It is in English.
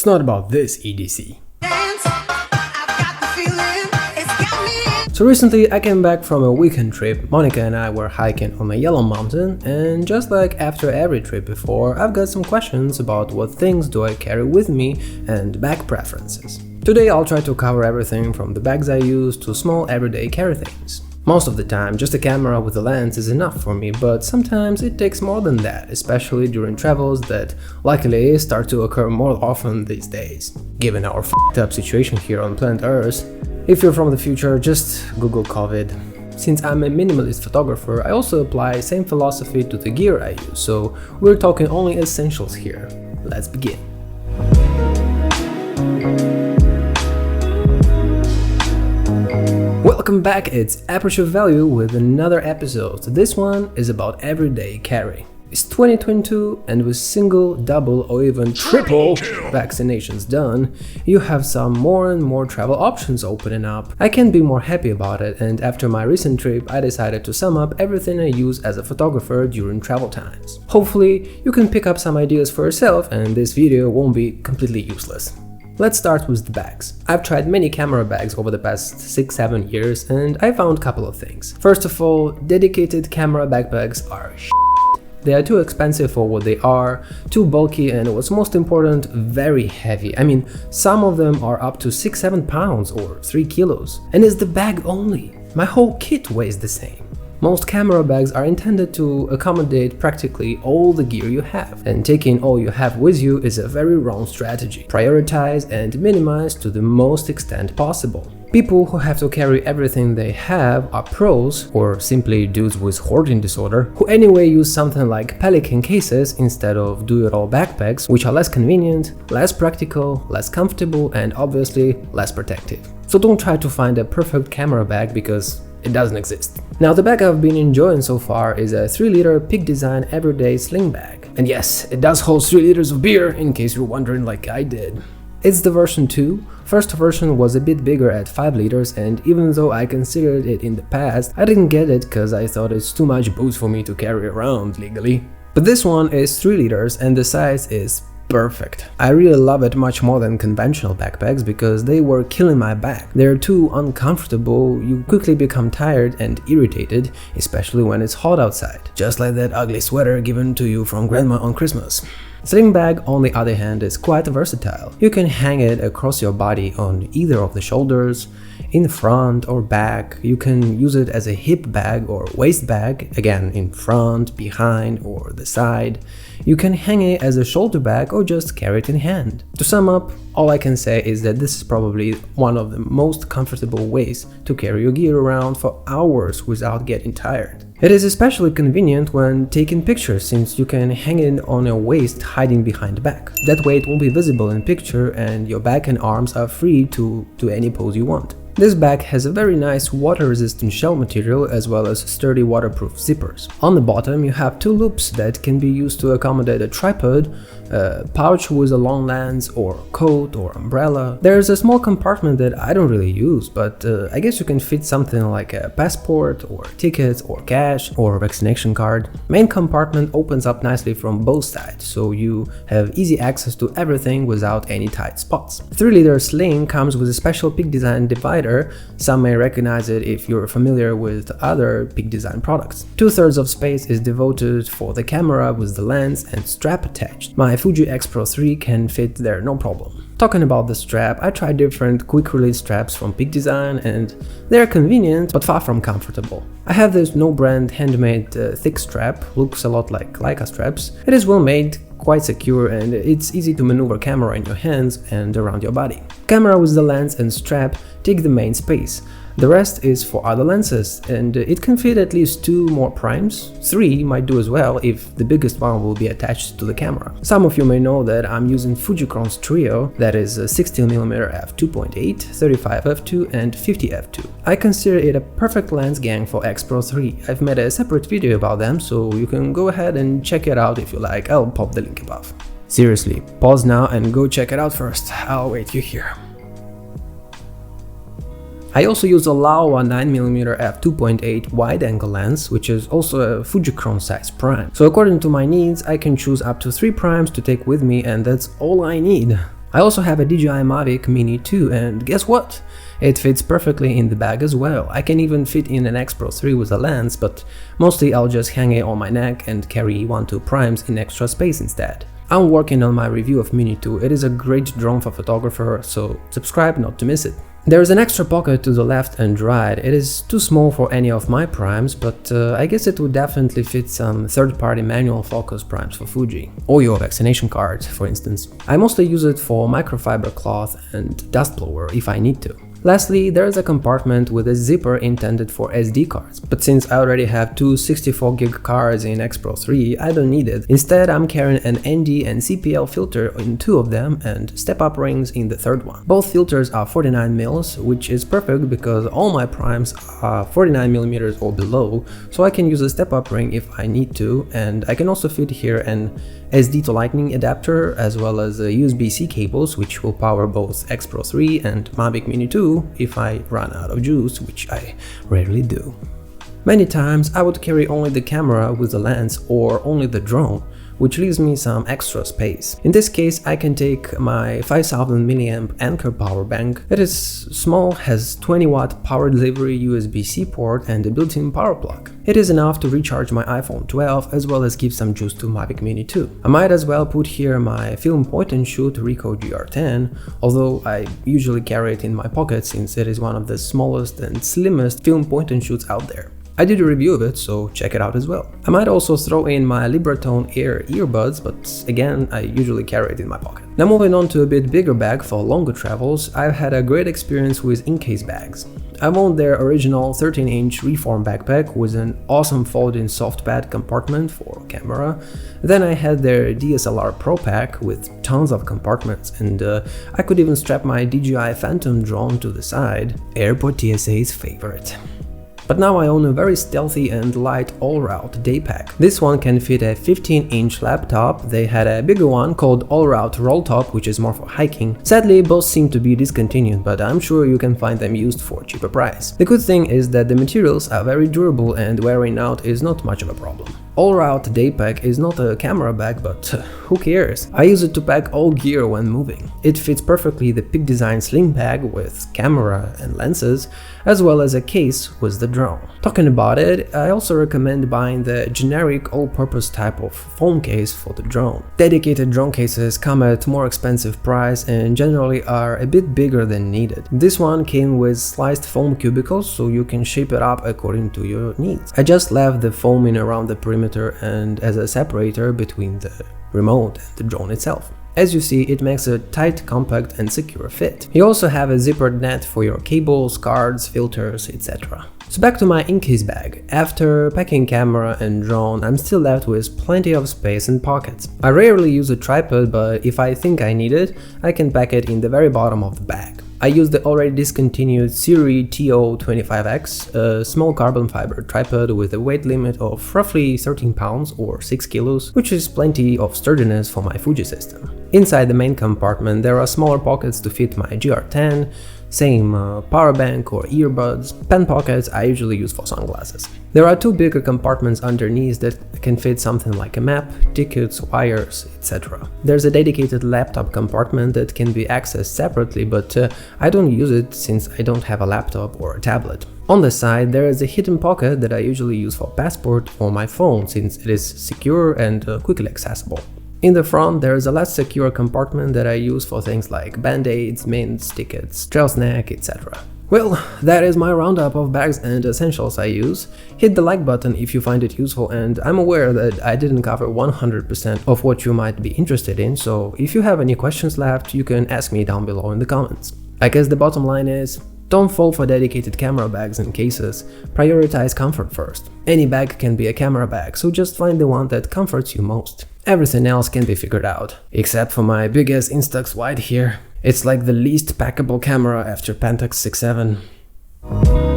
it's not about this EDC. So recently I came back from a weekend trip. Monica and I were hiking on a yellow mountain, and just like after every trip before, I've got some questions about what things do I carry with me and bag preferences. Today I'll try to cover everything from the bags I use to small everyday carry things. Most of the time, just a camera with a lens is enough for me, but sometimes it takes more than that, especially during travels that luckily start to occur more often these days. Given our f***ed up situation here on planet Earth, if you're from the future, just Google COVID. Since I'm a minimalist photographer, I also apply same philosophy to the gear I use, so we're talking only essentials here. Let's begin. Welcome back, it's Aperture Value with another episode. This one is about everyday carry. It's 2022, and with single, double or even triple vaccinations done, you have some more and more travel options opening up. I can't be more happy about it, and after my recent trip I decided to sum up everything I use as a photographer during travel times. Hopefully you can pick up some ideas for yourself and this video won't be completely useless. Let's start with the bags. I've tried many camera bags over the past 6-7 years and I found a couple of things. First of all, dedicated camera backpacks are shit. They are too expensive for what they are, too bulky, and what's most important, very heavy. I mean, some of them are up to 6-7 pounds or 3 kilos. And it's the bag only. My whole kit weighs the same. Most camera bags are intended to accommodate practically all the gear you have, and taking all you have with you is a very wrong strategy. Prioritize and minimize to the most extent possible. People who have to carry everything they have are pros, or simply dudes with hoarding disorder, who anyway use something like Pelican cases instead of do-it-all backpacks, which are less convenient, less practical, less comfortable, and obviously less protective. So don't try to find a perfect camera bag because it doesn't exist. Now, the bag I've been enjoying so far is a 3-liter Peak Design Everyday Sling Bag. And yes, it does hold 3 liters of beer, in case you're wondering like I did. It's the version 2. First version was a bit bigger at 5 liters, and even though I considered it in the past, I didn't get it because I thought it's too much booze for me to carry around legally. But this one is 3 liters and the size is perfect. I really love it much more than conventional backpacks because they were killing my back. They're too uncomfortable, you quickly become tired and irritated, especially when it's hot outside. Just like that ugly sweater given to you from grandma on Christmas. Sling bag, on the other hand, is quite versatile. You can hang it across your body on either of the shoulders, in front or back. You can use it as a hip bag or waist bag, again in front, behind or the side. You can hang it as a shoulder bag or just carry it in hand. To sum up, all I can say is that this is probably one of the most comfortable ways to carry your gear around for hours without getting tired. It is especially convenient when taking pictures, since you can hang it on your waist hiding behind the back. That way it won't be visible in picture and your back and arms are free to do any pose you want. This bag has a very nice water-resistant shell material as well as sturdy waterproof zippers. On the bottom you have 2 loops that can be used to accommodate a tripod, a pouch with a long lens, or coat or umbrella. There's a small compartment that I don't really use, but I guess you can fit something like a passport or tickets or cash or vaccination card. Main compartment opens up nicely from both sides, so you have easy access to everything without any tight spots. 3-liter sling comes with a special Peak Design divider. Some may recognize it if you're familiar with other Peak Design products. 2/3 of space is devoted for the camera with the lens and strap attached. My Fuji X Pro 3 can fit there no problem. Talking about the strap, I tried different quick release straps from Peak Design and they're convenient but far from comfortable. I have this no-brand handmade thick strap, looks a lot like Leica straps. It is well made, quite secure, and it's easy to maneuver camera in your hands and around your body. Camera with the lens and strap take the main space. The rest is for other lenses, and it can fit at least 2 more primes. 3 might do as well if the biggest one will be attached to the camera. Some of you may know that I'm using Fujichron's Trio, that is 16mm f2.8, 35 f2 and 50 f2. I consider it a perfect lens gang for X Pro 3. I've made a separate video about them, so you can go ahead and check it out if you like. I'll pop the link above. Seriously, pause now and go check it out first. I'll wait you here. I also use a Laowa 9mm f2.8 wide-angle lens, which is also a Fujichron size prime. So according to my needs, I can choose up to 3 primes to take with me, and that's all I need. I also have a DJI Mavic Mini 2, and guess what? It fits perfectly in the bag as well. I can even fit in an X Pro 3 with a lens, but mostly I'll just hang it on my neck and carry 1-2 primes in extra space instead. I'm working on my review of Mini 2. It is a great drone for photographer, so subscribe not to miss it. There is an extra pocket to the left and right. It is too small for any of my primes, but I guess it would definitely fit some third-party manual focus primes for Fuji, or your vaccination card, for instance. I mostly use it for microfiber cloth and dust blower if I need to. Lastly, there is a compartment with a zipper intended for SD cards, but since I already have two 64GB cards in X Pro 3, I don't need it. Instead, I'm carrying an ND and CPL filter in two of them and step-up rings in the third one. Both filters are 49mm, which is perfect because all my primes are 49mm or below, so I can use a step-up ring if I need to, and I can also fit here an SD to Lightning adapter as well as USB-C cables, which will power both X Pro 3 and Mavic Mini 2 if I run out of juice, which I rarely do. Many times I would carry only the camera with the lens or only the drone, which leaves me some extra space. In this case, I can take my 5000 mAh Anker power bank. It is small, has 20-watt power delivery USB-C port and a built-in power plug. It is enough to recharge my iPhone 12 as well as give some juice to Mavic Mini 2. I might as well put here my film point-and-shoot Ricoh GR10, although I usually carry it in my pocket since it is one of the smallest and slimmest film point-and-shoots out there. I did a review of it, so check it out as well. I might also throw in my Libratone Air earbuds, but again, I usually carry it in my pocket. Now moving on to a bit bigger bag for longer travels, I've had a great experience with InCase bags. I owned their original 13-inch Reform backpack with an awesome fold-in soft pad compartment for camera. Then I had their DSLR Pro Pack with tons of compartments, and I could even strap my DJI Phantom drone to the side, Airport TSA's favorite. But now I own a very stealthy and light all-route day pack. This one can fit a 15-inch laptop. They had a bigger one called all-route roll top, which is more for hiking. Sadly, both seem to be discontinued, but I'm sure you can find them used for a cheaper price. The good thing is that the materials are very durable and wearing out is not much of a problem. All-route day pack is not a camera bag, but who cares? I use it to pack all gear when moving. It fits perfectly the Peak Design sling bag with camera and lenses, as well as a case with the drone. Talking about it, I also recommend buying the generic all-purpose type of phone case for the drone. Dedicated drone cases come at more expensive price and generally are a bit bigger than needed. This one came with sliced foam cubicles, so you can shape it up according to your needs. I just left the foam in around the perimeter and as a separator between the remote and the drone itself. As you see, it makes a tight, compact and secure fit. You also have a zippered net for your cables, cards, filters, etc. So back to my InCase bag. After packing camera and drone, I'm still left with plenty of space and pockets. I rarely use a tripod, but if I think I need it, I can pack it in the very bottom of the bag. I use the already discontinued Siri TO25X, a small carbon fiber tripod with a weight limit of roughly 13 pounds or 6 kilos, which is plenty of sturdiness for my Fuji system. Inside the main compartment there are smaller pockets to fit my GR10, same power bank or earbuds, pen pockets I usually use for sunglasses. There are two bigger compartments underneath that can fit something like a map, tickets, wires, etc. There's a dedicated laptop compartment that can be accessed separately, but I don't use it since I don't have a laptop or a tablet. On the side there is a hidden pocket that I usually use for passport or my phone since it is secure and quickly accessible. In the front there is a less secure compartment that I use for things like band-aids, mints, tickets, trail snack, etc. Well, that is my roundup of bags and essentials I use. Hit the like button if you find it useful, and I'm aware that I didn't cover 100% of what you might be interested in, so if you have any questions left, you can ask me down below in the comments. I guess the bottom line is, don't fall for dedicated camera bags and cases, prioritize comfort first. Any bag can be a camera bag, so just find the one that comforts you most. Everything else can be figured out, except for my big-ass Instax Wide here. It's like the least packable camera after Pentax 6.7.